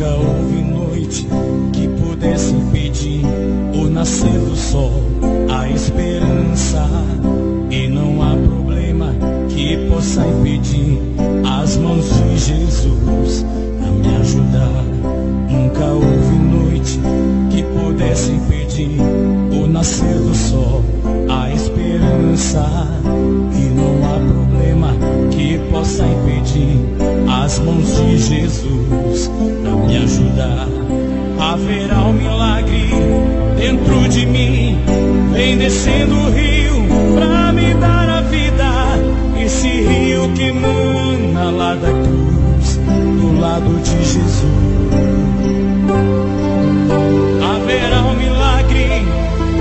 Nunca houve noite que pudesse impedir o nascer do sol, a esperança. E não há problema que possa impedir as mãos de Jesus a me ajudar. Nunca houve noite que pudesse impedir o nascer do sol, a esperança. E não há problema que possa impedir as mãos de Jesus a me ajudar. Haverá um milagre dentro de mim, vem descendo o rio pra me dar a vida. Esse rio que emana lá da cruz, do lado de Jesus. Haverá um milagre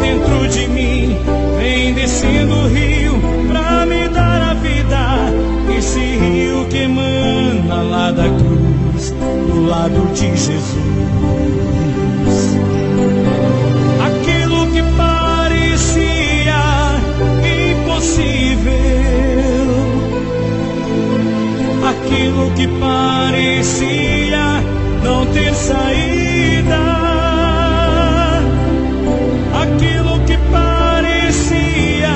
dentro de mim, vem descendo o rio pra me dar a vida. Esse rio que emana lá da cruz, do lado de Jesus. Aquilo que parecia impossível, aquilo que parecia não ter saída, aquilo que parecia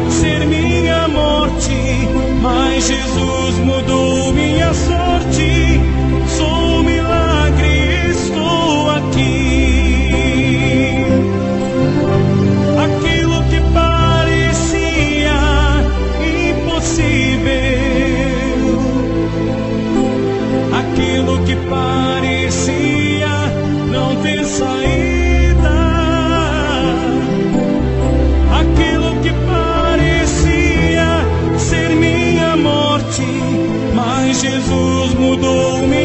ser minha morte, mas Jesus mudou minha sorte. Sou um milagre, estou aqui. Aquilo que parecia impossível, aquilo que parecia não ter saída, aquilo que parecia ser minha morte, mas Jesus mudou minha